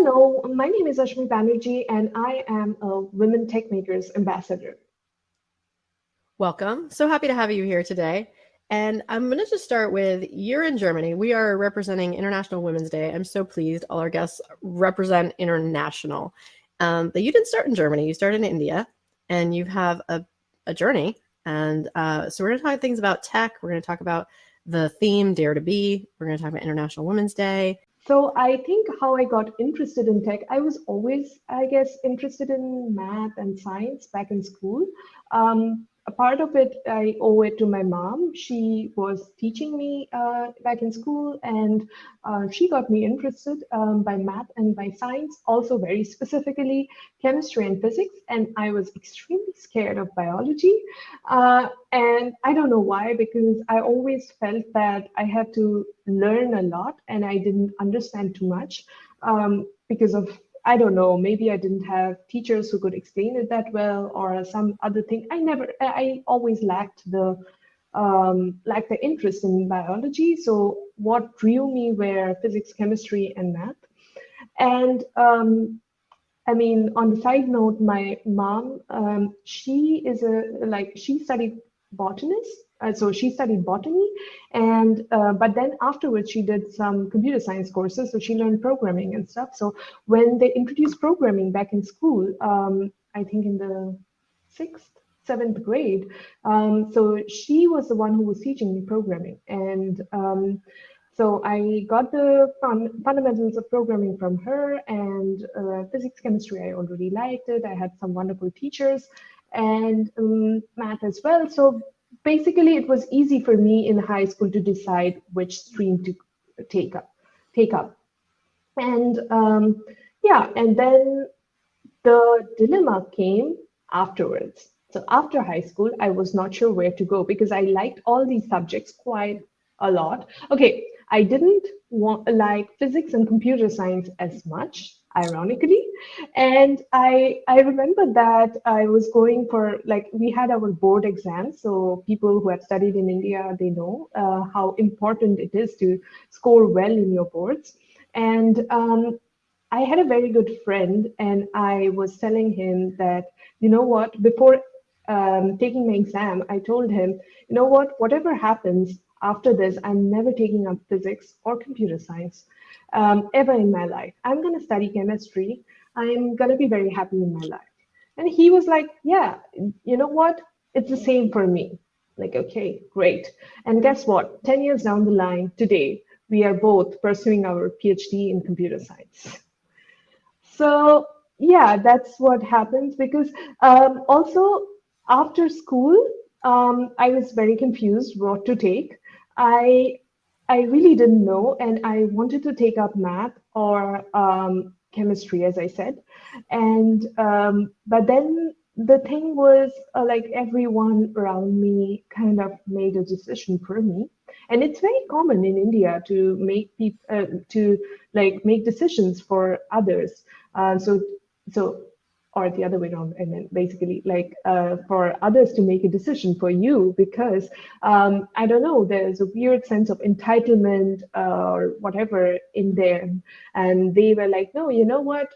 Hello, my name is Ashmi Banerjee, and I am a Women Techmakers ambassador. Welcome. So happy to have you here today. And I'm going to just start with you're in Germany. We are representing International Women's Day. I'm so pleased all our guests represent international. But you didn't start in Germany. You started in India, and you have a journey. And so we're going to talk things about tech. We're going to talk about the theme, Dare to Be. We're going to talk about International Women's Day. So I think how I got interested in tech, I was always, I guess, interested in math and science back in school. A part of it, I owe it to my mom. She was teaching me back in school, and she got me interested by math and by science, also very specifically chemistry and physics. And I was extremely scared of biology. And I don't know why, because I always felt that I had to learn a lot and I didn't understand too much because of, I don't know, maybe I didn't have teachers who could explain it that well or some other thing. I always lacked the interest in biology. So what drew me were physics, chemistry, and math. And I mean, on the side note, my mom, she studied botanist. So she studied botany, and but then afterwards she did some computer science courses. So she learned programming and stuff. So when they introduced programming back in school, I think in the sixth, seventh grade, so she was the one who was teaching me programming, and so I got the fundamentals of programming from her, and physics, chemistry, I already liked it. I had some wonderful teachers, and math as well. So basically, it was easy for me in high school to decide which stream to take up. Take up, and yeah, and then the dilemma came afterwards. So after high school, I was not sure where to go because I liked all these subjects quite a lot. Okay, I didn't want like physics and computer science as much, ironically. And I remember that I was going for like we had our board exams. So people who have studied in India, they know how important it is to score well in your boards. And I had a very good friend, and I was telling him that, you know what, before taking my exam, I told him, you know what, whatever happens after this, I'm never taking up physics or computer science ever in my life. I'm going to study chemistry. I'm going to be very happy in my life. And he was like, yeah, you know what, it's the same for me. Like, okay, great. And guess what? 10 years down the line today, we are both pursuing our PhD in computer science. So yeah, that's what happens because also after school, I was very confused what to take. I I really didn't know, and I wanted to take up math or chemistry, as I said. And but then the thing was, like everyone around me kind of made a decision for me, and it's very common in India to make people to like make decisions for others. So or the other way around, I mean, basically, like for others to make a decision for you because I don't know, there's a weird sense of entitlement or whatever in there. And they were like, no, you know what?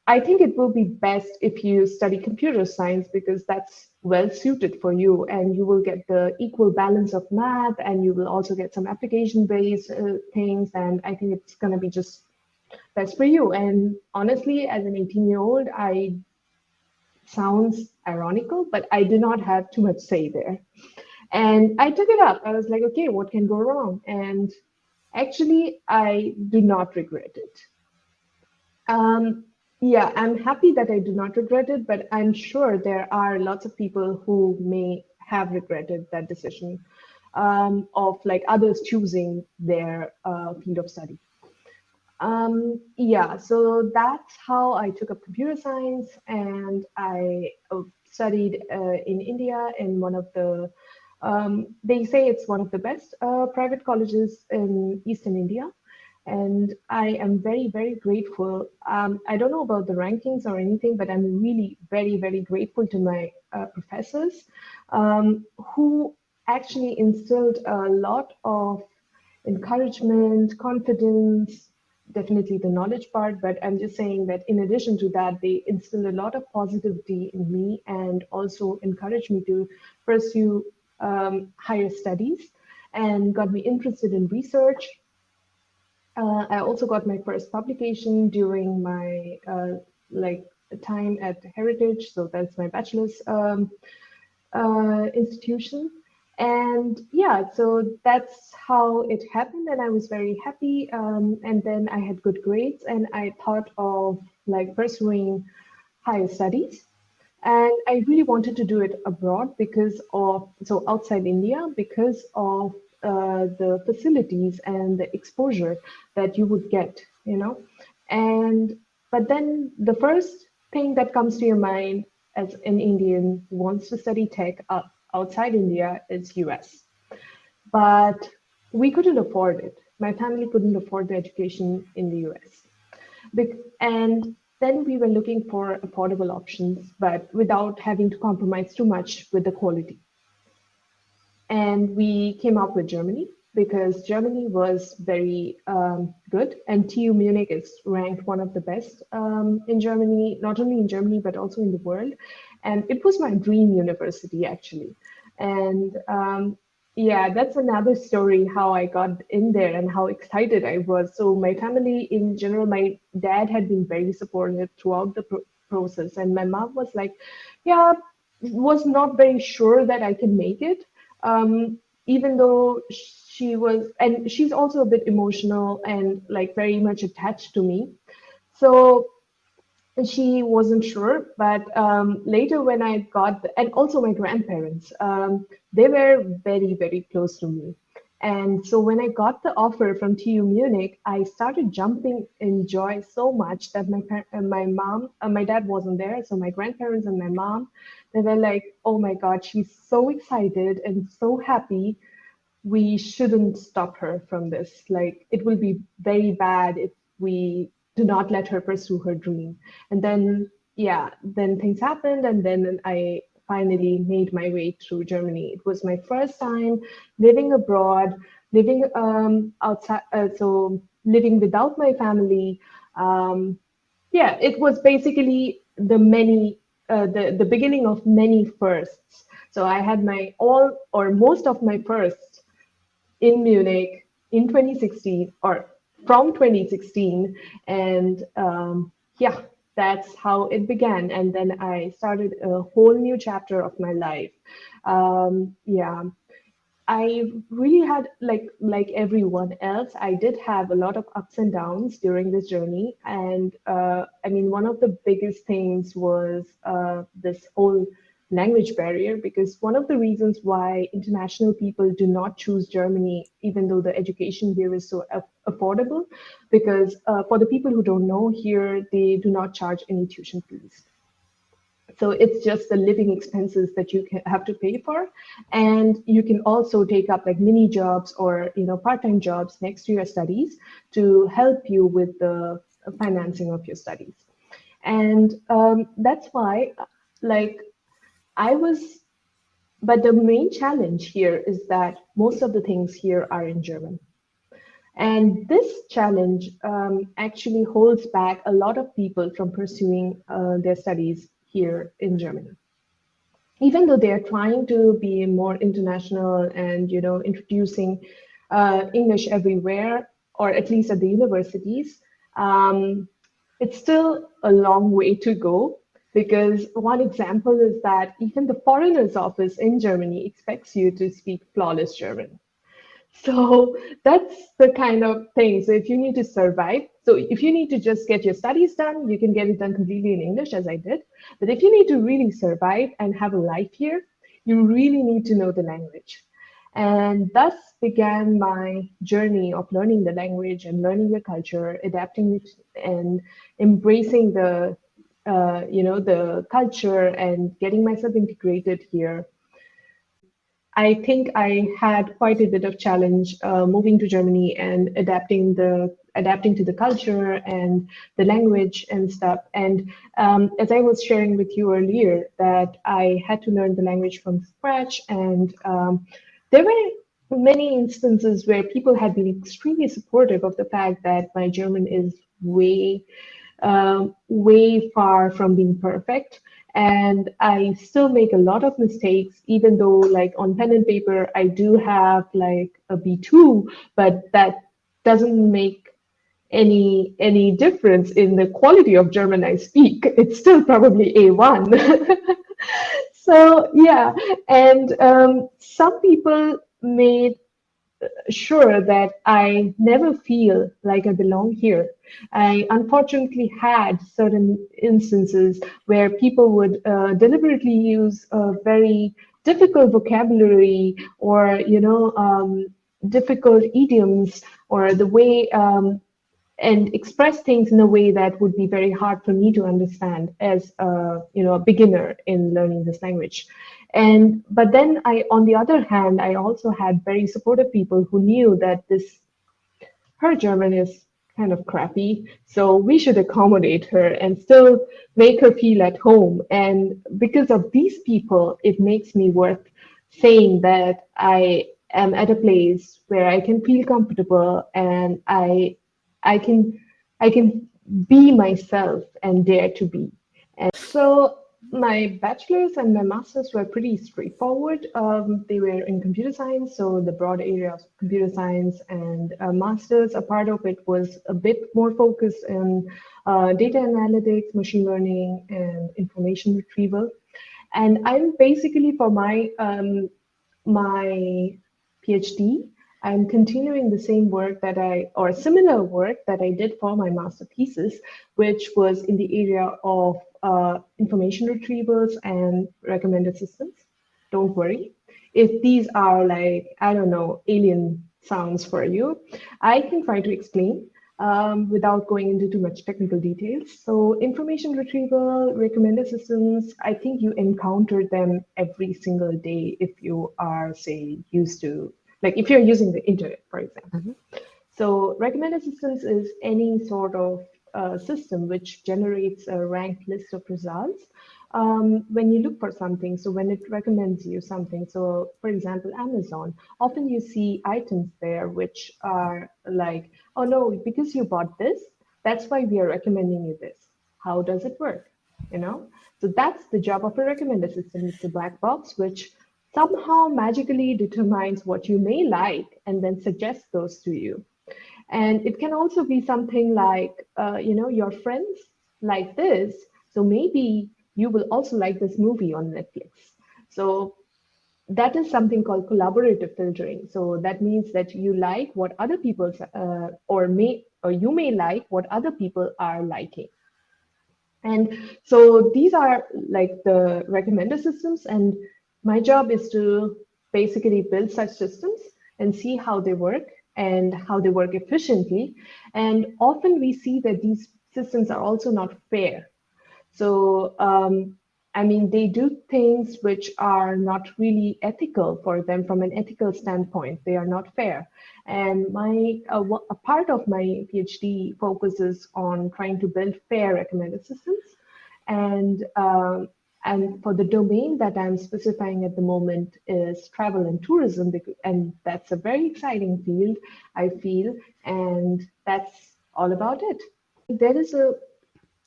I think it will be best if you study computer science because that's well suited for you and you will get the equal balance of math and you will also get some application based things. And I think it's going to be just best for you. And honestly, as an 18-year-old, I sounds ironical, but I did not have too much say there. And I took it up. I was like, okay, what can go wrong? And actually, I do not regret it. Um, yeah, I'm happy that I do not regret it, but I'm sure there are lots of people who may have regretted that decision of like others choosing their field of study. Yeah, so that's how I took up computer science, and I studied in India in one of the, they say it's one of the best private colleges in Eastern India. And I am very, very grateful. I don't know about the rankings or anything, but I'm really very, very grateful to my professors who actually instilled a lot of encouragement, confidence, definitely the knowledge part, but I'm just saying that in addition to that, they instilled a lot of positivity in me and also encouraged me to pursue higher studies and got me interested in research. I also got my first publication during my like time at Heritage, so that's my bachelor's institution. And yeah, so that's how it happened, and I was very happy. And then I had good grades, and I thought of like pursuing higher studies. And I really wanted to do it abroad because of, so outside India, because of the facilities and the exposure that you would get, you know. And but then the first thing that comes to your mind as an Indian who wants to study tech outside India is US. But we couldn't afford it. My family couldn't afford the education in the US. And then we were looking for affordable options, but without having to compromise too much with the quality. And we came up with Germany because Germany was very good, and TU Munich is ranked one of the best in Germany, not only in Germany, but also in the world. And it was my dream university, actually. And yeah, that's another story how I got in there and how excited I was. So my family in general, my dad had been very supportive throughout the process, and my mom was like, yeah, was not very sure that I can make it, even though she was, and she's also a bit emotional and like very much attached to me. So she wasn't sure, but later when I got, and also my grandparents, they were very, very close to me. And so when I got the offer from TU Munich, I started jumping in joy so much that my dad wasn't there. So my grandparents and my mom, they were like, oh my God, she's so excited and so happy. We shouldn't stop her from this. Like, it will be very bad if we do not let her pursue her dream. And then, yeah, then things happened. And then I finally made my way through Germany. It was my first time living abroad, living outside, so living without my family. Yeah, it was basically the beginning of many firsts. So I had my all or most of my firsts in Munich in 2016 or from 2016. And yeah, that's how it began. And then I started a whole new chapter of my life. Yeah, I really had like everyone else, I did have a lot of ups and downs during this journey. And I mean, one of the biggest things was this whole language barrier, because one of the reasons why international people do not choose Germany, even though the education here is so affordable, because for the people who don't know, here they do not charge any tuition fees. So it's just the living expenses that you have to pay for, and you can also take up like mini jobs or part-time jobs next to your studies to help you with the financing of your studies. And that's why, like, I was. But the main challenge here is that most of the things here are in German. And this challenge actually holds back a lot of people from pursuing their studies here in Germany. Even though they are trying to be more international and introducing English everywhere, or at least at the universities, it's still a long way to go. Because one example is that even the foreigners office in Germany expects you to speak flawless German. So that's the kind of thing. So if you need to survive, so if you need to just get your studies done, you can get it done completely in English, as I did. But if you need to really survive and have a life here, you really need to know the language. And thus began my journey of learning the language and learning the culture, adapting it and embracing the culture and getting myself integrated here. I think I had quite a bit of challenge moving to Germany and adapting to the culture and the language and stuff. And as I was sharing with you earlier, that I had to learn the language from scratch, and there were many instances where people have been extremely supportive of the fact that my German is way far from being perfect. And I still make a lot of mistakes, even though, like, on pen and paper, I do have like a B2, but that doesn't make any difference in the quality of German I speak. It's still probably A1. So yeah, and some people made sure that I never feel like I belong here. I unfortunately had certain instances where people would deliberately use a very difficult vocabulary, or difficult idioms, or the way and express things in a way that would be very hard for me to understand as a beginner in learning this language. And but then I, on the other hand, I also had very supportive people who knew that this her German is kind of crappy, so we should accommodate her and still make her feel at home. And because of these people, it makes me worth saying that I am at a place where I can feel comfortable, and I can I can be myself and dare to be. So my bachelor's and my master's were pretty straightforward. They were in computer science, so the broad area of computer science, and master's, a part of it was a bit more focused on data analytics, machine learning, and information retrieval. And I'm basically, for my PhD, I'm continuing the same work that or similar work that I did for my master thesis, which was in the area of information retrievals and recommended systems. Don't worry. If these are like, I don't know, alien sounds for you, I can try to explain without going into too much technical details. So information retrieval, recommender systems, I think you encounter them every single day if you are, say, used to, like, if you're using the internet, for example. Mhm. So recommender systems is any sort of system which generates a ranked list of results when you look for something. So when it recommends you something, so for example, Amazon, often you see items there which are like, oh no, because you bought this, that's why we are recommending you this. How does it work? You know? So that's the job of a recommender system. It's a black box which somehow magically determines what you may like and then suggests those to you. And it can also be something like, your friends like this, so maybe you will also like this movie on Netflix. So that is something called collaborative filtering. So that means that you like what other people, or you may like what other people are liking. And so these are like the recommender systems, and my job is to basically build such systems and see how they work and how they work efficiently. And often we see that these systems are also not fair. So, I mean, they do things which are not really ethical for them from an ethical standpoint. They are not fair. And a part of my PhD focuses on trying to build fair recommended systems. And and for the domain that I'm specifying at the moment is travel and tourism, and that's a very exciting field, I feel, and that's all about it. There is a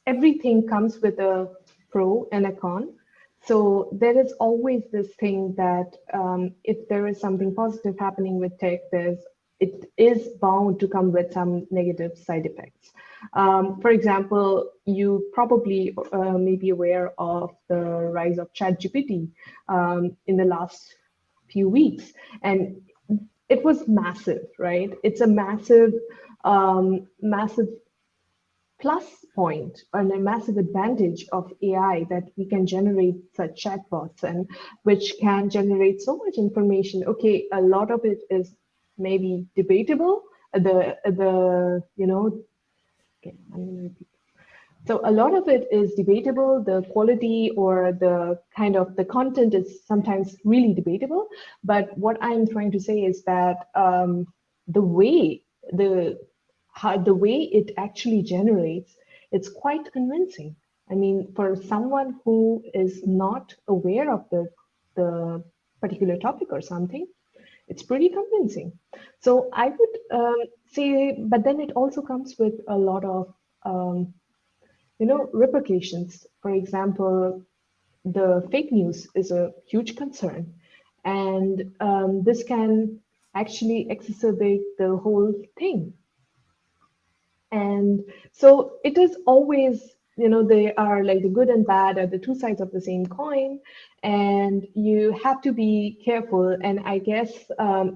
Everything comes with a pro and a con. So there is always this thing that if there is something positive happening with tech, it is bound to come with some negative side effects. For example, you probably may be aware of the rise of ChatGPT in the last few weeks, and it was massive, right? It's a massive plus point and a massive advantage of AI, that we can generate such chatbots, and which can generate so much information. Okay, a lot of it is maybe debatable. Okay, I'm going to repeat. So a lot of it is debatable. The quality or the kind of the content is sometimes really debatable. But what I'm trying to say is that the way the the way it actually generates, it's quite convincing. I mean, for someone who is not aware of the particular topic or something, It's pretty convincing. So I would say, but then it also comes with a lot of repercussions. For example, the fake news is a huge concern, and this can actually exacerbate the whole thing. And so it is always, they are like the good and bad are the two sides of the same coin, and you have to be careful. And I guess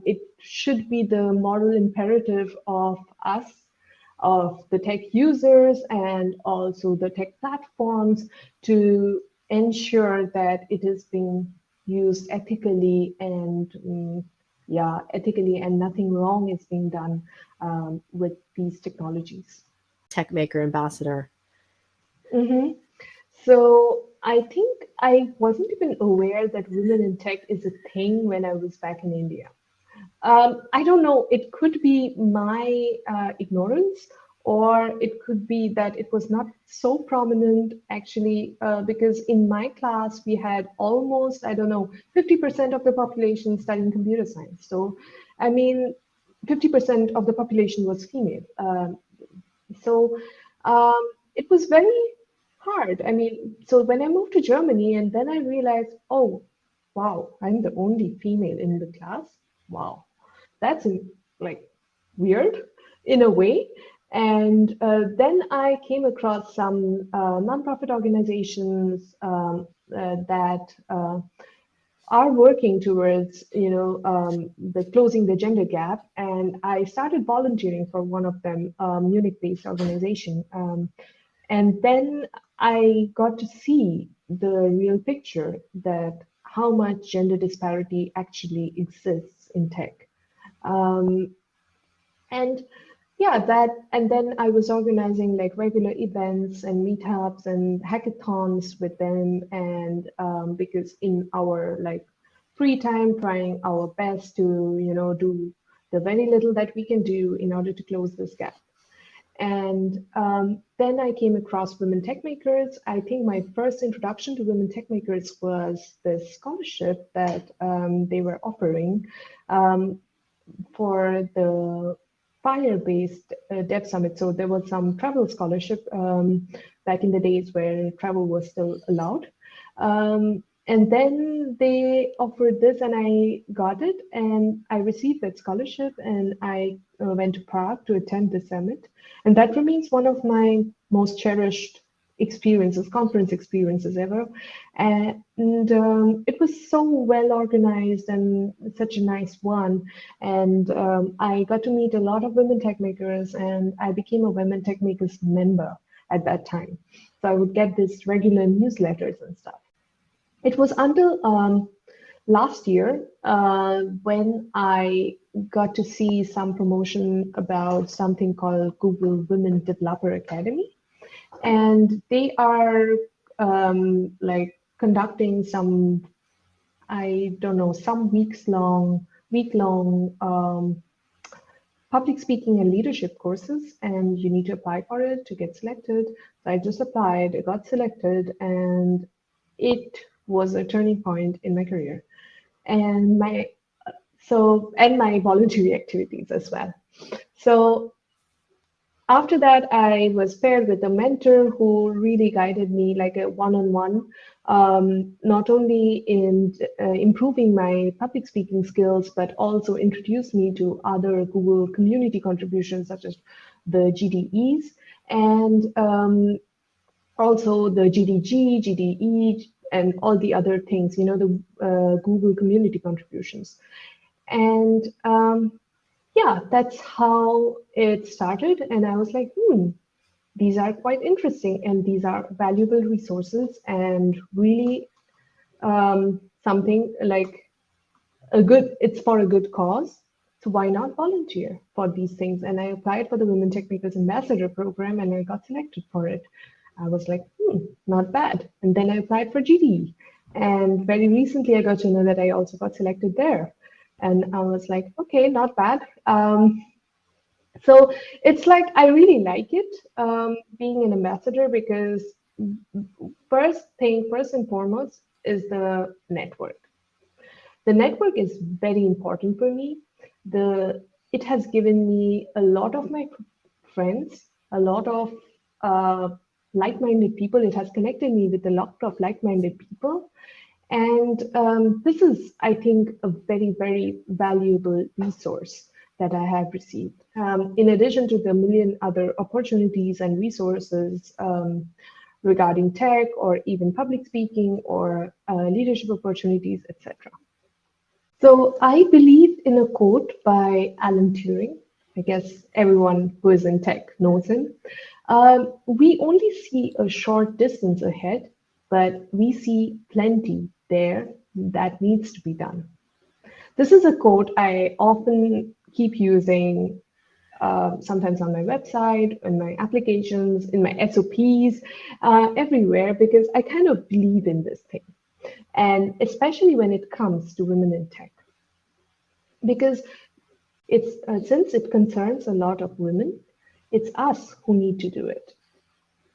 it should be the moral imperative of us, of the tech users and also the tech platforms, to ensure that it is being used ethically and yeah, ethically, and nothing wrong is being done with these technologies. Tech maker ambassador. hmm So I think I wasn't even aware that women in tech is a thing when I was back in India. I don't know, it could be my ignorance, or it could be that it was not so prominent actually, because in my class we had almost, I don't know, 50% of the population studying computer science. So, I mean, 50% of the population was female. So it was very hard. I mean, so when I moved to Germany and then I realized, oh, wow, I'm the only female in the class. Wow, that's like weird in a way. And then I came across some nonprofit organizations that are working towards, the closing the gender gap. And I started volunteering for one of them, Munich-based organization. And then I got to see the real picture, that how much gender disparity actually exists in tech. Um, and yeah, that, and then I was organizing like regular events and meetups and hackathons with them. And because in our like free time, trying our best to, do the very little that we can do in order to close this gap. And then I came across Women Techmakers. I think my first introduction to Women Techmakers was this scholarship that they were offering for the fire-based Dev Summit. So there was some travel scholarship back in the days where travel was still allowed. And then they offered this, and I got it, and I received that scholarship, and I went to Prague to attend the summit. And that remains one of my most cherished experiences, conference experiences ever. And it was so well organized and such a nice one. And I got to meet a lot of women tech makers, and I became a Women Tech Makers member at that time. So I would get these regular newsletters and stuff. It was until last year when I got to see some promotion about something called Google Women Developer Academy. And they are like conducting some, I don't know, some week-long public speaking and leadership courses, and you need to apply for it to get selected. So I just applied, I got selected, and it was a turning point in my career and my voluntary activities as well. So after that, I was paired with a mentor who really guided me like a one-on-one, not only in improving my public speaking skills, but also introduced me to other Google community contributions, such as the GDEs, and also the GDG, GDE, and all the other things, the Google community contributions. And yeah, that's how it started. And I was like, these are quite interesting, and these are valuable resources, and really something like it's for a good cause. So why not volunteer for these things? And I applied for the Women Techmakers Ambassador program, and I got selected for it. I was like, not bad. And then I applied for GDE. And very recently, I got to know that I also got selected there. And I was like, okay, not bad. So it's like, I really like it, being an ambassador, because first and foremost is the network. The network is very important for me. It has given me a lot of my friends, a lot of like-minded people. It has connected me with a lot of like-minded people. And this is, I think, a very, very valuable resource that I have received. In addition to the million other opportunities and resources regarding tech or even public speaking or leadership opportunities, etc. So I believe in a quote by Alan Turing. I guess everyone who is in tech knows him. We only see a short distance ahead, but we see plenty there that needs to be done. This is a quote I often keep using, sometimes on my website, in my applications, in my SOPs, everywhere, because I kind of believe in this thing. And especially when it comes to women in tech. Because it's since it concerns a lot of women, it's us who need to do it.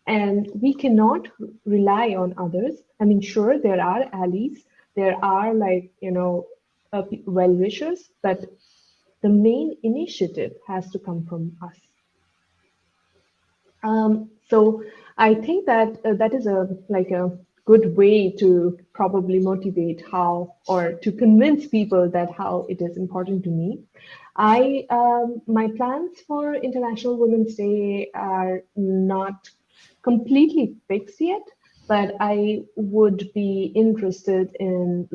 And we cannot rely on others. I mean, sure, there are allies, there are well-wishers, but the main initiative has to come from us. So I think that that is a good way to probably motivate how, or to convince people that how it is important to me. My plans for International Women's Day are not completely fixed yet, but I would be interested in,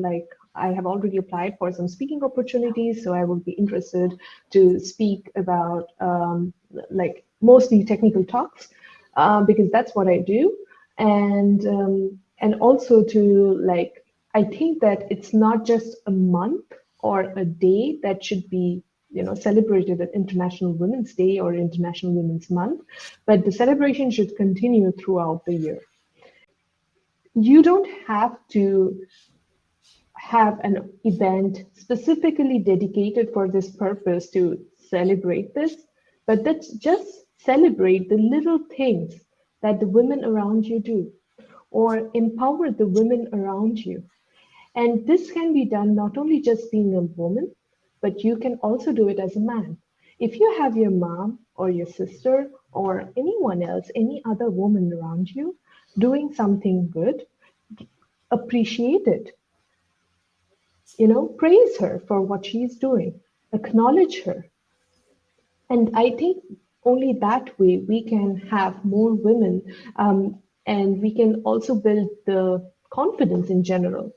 I have already applied for some speaking opportunities, so I would be interested to speak about mostly technical talks, because that's what I do. And also to I think that it's not just a month or a day that should be celebrated at International Women's Day or International Women's Month, but the celebration should continue throughout the year. You don't have to have an event specifically dedicated for this purpose to celebrate this, but that's just celebrate the little things that the women around you do, or empower the women around you. And this can be done not only just being a woman, but you can also do it as a man. If you have your mom or your sister or anyone else, any other woman around you doing something good, appreciate it. Praise her for what she's doing, acknowledge her. And I think only that way we can have more women, and we can also build the confidence in general.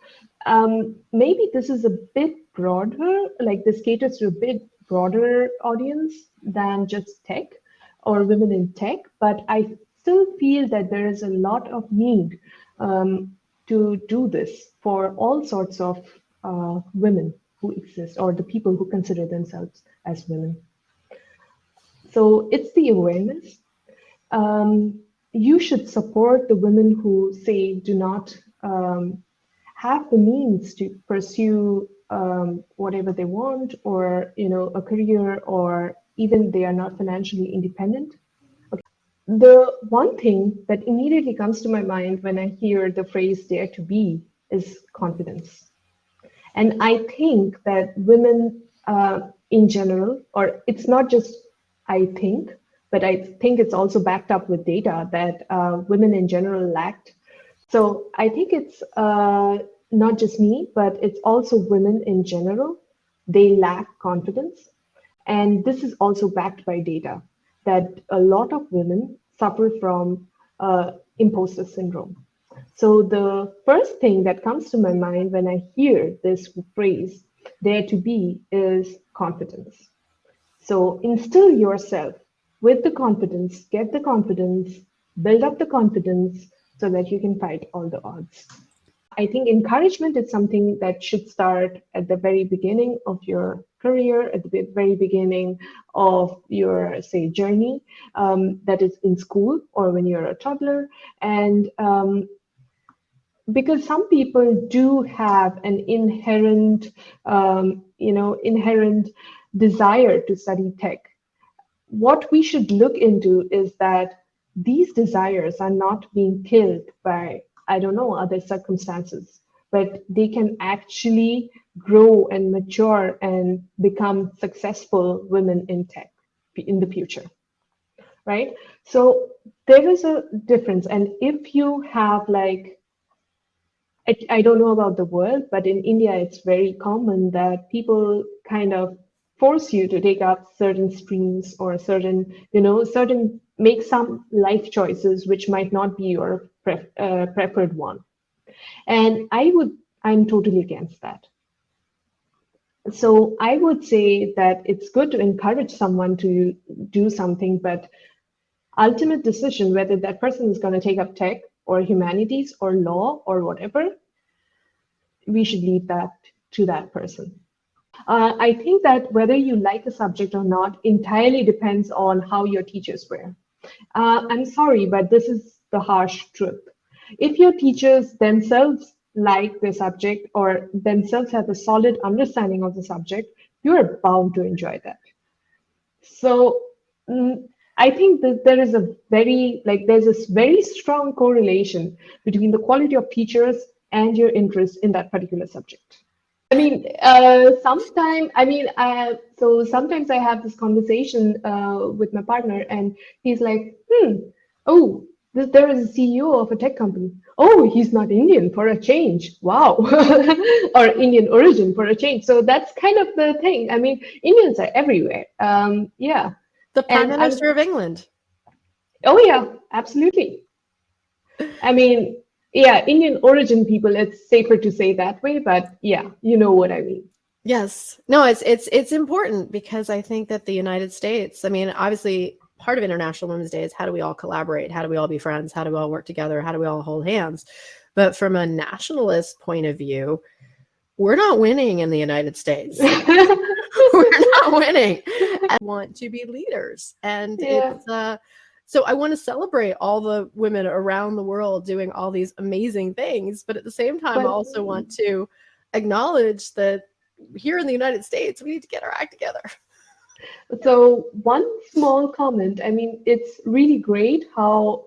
Maybe this is a bit broader, this caters to a bit broader audience than just tech or women in tech, but I still feel that there is a lot of need to do this for all sorts of women who exist, or the people who consider themselves as women. So it's the awareness. You should support the women who say do not have the means to pursue whatever they want, or a career, or even they are not financially independent. Okay. The one thing that immediately comes to my mind when I hear the phrase "dare to be" is confidence. And I think that women in general, or it's not just I think, but I think it's also backed up with data that women in general lacked. So I think it's not just me, but it's also women in general. They lack confidence. And this is also backed by data that a lot of women suffer from imposter syndrome. So the first thing that comes to my mind when I hear this phrase, dare to be, is confidence. So instill yourself with the confidence, get the confidence, build up the confidence so that you can fight all the odds. I think encouragement is something that should start at the very beginning of your career, at the very beginning of your, say, journey, that is in school or when you're a toddler. And because some people do have an inherent, inherent desire to study tech. What we should look into is that these desires are not being killed by, I don't know, other circumstances, but they can actually grow and mature and become successful women in tech in the future, right? So there is a difference. And if you have like, I don't know about the world, but in India, it's very common that people kind of force you to take up certain streams or certain, make some life choices which might not be your preferred one. And I'm totally against that. So I would say that it's good to encourage someone to do something, but ultimate decision whether that person is going to take up tech or humanities or law or whatever, we should leave that to that person. I think that whether you like a subject or not entirely depends on how your teachers were. I'm sorry, but this is the harsh truth. If your teachers themselves like the subject or themselves have a solid understanding of the subject, you are bound to enjoy that. So I think that there's a very strong correlation between the quality of teachers and your interest in that particular subject. I mean, sometimes I have this conversation with my partner, and he's like, oh, there is a CEO of a tech company. Oh, he's not Indian for a change. Wow. Or Indian origin for a change. So that's kind of the thing. I mean, Indians are everywhere. Yeah. The Prime Minister of England. Oh, yeah, absolutely. I mean, yeah, Indian origin people, it's safer to say that way, but yeah, you know what I mean. Yes. No, it's important because I think that the United States, I mean, obviously part of International Women's Day is how do we all collaborate? How do we all be friends? How do we all work together? How do we all hold hands? But from a nationalist point of view, we're not winning in the United States. We're not winning. I want to be leaders. And it's so I want to celebrate all the women around the world doing all these amazing things. But at the same time, I also want to acknowledge that here in the United States, we need to get our act together. So one small comment, I mean, it's really great how,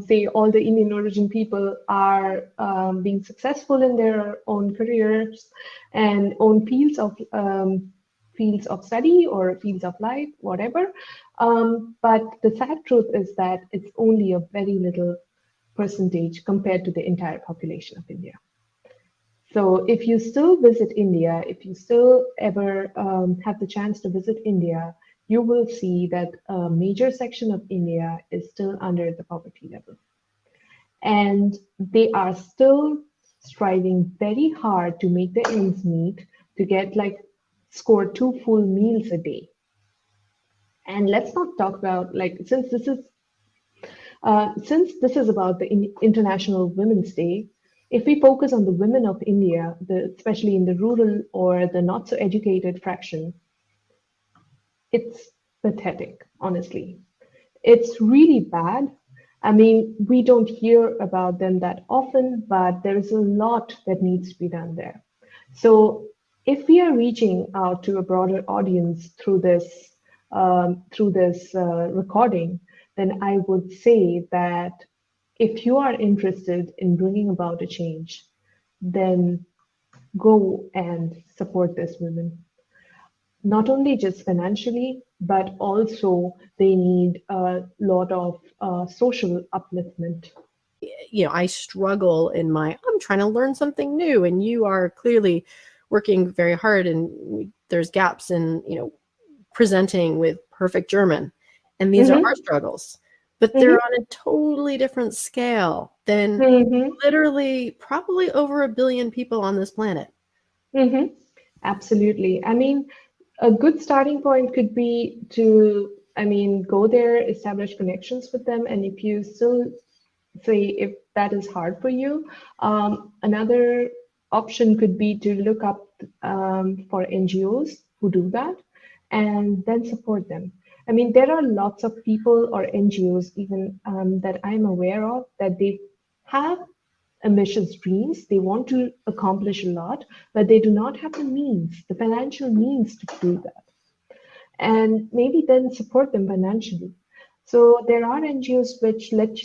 say, all the Indian origin people are being successful in their own careers and own fields of study or fields of life, whatever. But the sad truth is that it's only a very little percentage compared to the entire population of India. So if you still visit India, if you still ever have the chance to visit India, you will see that a major section of India is still under the poverty level. And they are still striving very hard to make their ends meet, to get score 2 full meals a day. And let's not talk about since this is about the International Women's Day, if we focus on the women of India, especially in the rural or the not so educated fraction, it's pathetic, honestly. It's really bad. I mean, we don't hear about them that often, but there's a lot that needs to be done there. So if we are reaching out to a broader audience through this recording, then I would say that if you are interested in bringing about a change, then go and support these women. Not only just financially, but also they need a lot of social upliftment. I struggle in I'm trying to learn something new, and you are clearly working very hard, and there's gaps in, presenting with perfect German. And these are our struggles. But they're on a totally different scale than literally probably over 1 billion people on this planet. Absolutely. I mean, a good starting point could be to, go there, establish connections with them. And if you still if that is hard for you, another option could be to look up for NGOs who do that and then support them. I mean, there are lots of people or NGOs even that I'm aware of that they have ambitious dreams. They want to accomplish a lot, but they do not have the means, the financial means to do that. And maybe then support them financially. So there are NGOs which let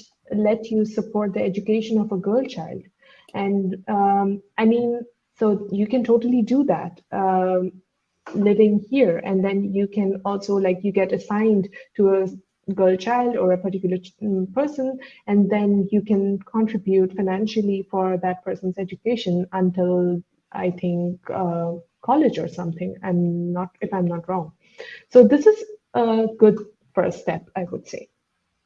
you support the education of a girl child. And So you can totally do that. Living here, and then you can also, like, you get assigned to a girl child or a particular person, and then you can contribute financially for that person's education until, I think, college or something. If I'm not wrong. So this is a good first step, I would say,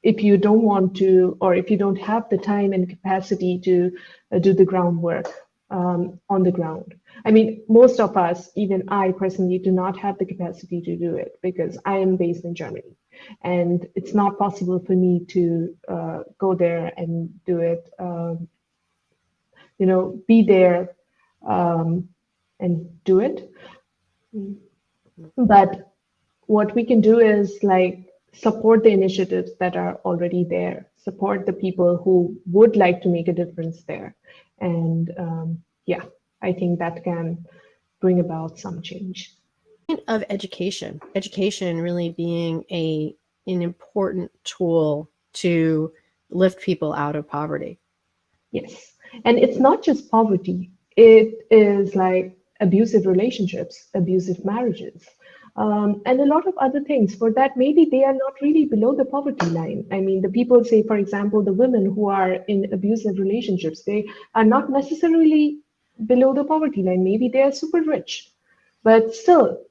if you don't want to, or if you don't have the time and capacity to do the groundwork on the ground. I mean, most of us, even I personally, do not have the capacity to do it because I am based in Germany, and it's not possible for me to go there and do it. Be there and do it. But what we can do is, like, support the initiatives that are already there, support the people who would like to make a difference there. And yeah, I think that can bring about some change. Of education really being an important tool to lift people out of poverty. Yes. And it's not just poverty, it is like abusive relationships, abusive marriages, and a lot of other things. For that, maybe they are not really below the poverty line. I mean, the people say, for example, the women who are in abusive relationships, they are not necessarily below the poverty line. Maybe they are super rich. But still,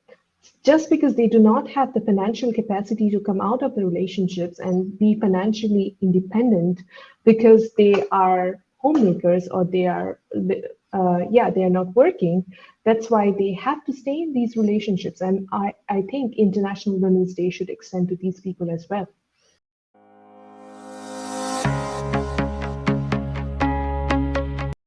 just because they do not have the financial capacity to come out of the relationships and be financially independent, because they are homemakers, or they are they are not working, that's why they have to stay in these relationships. And I think International Women's Day should extend to these people as well.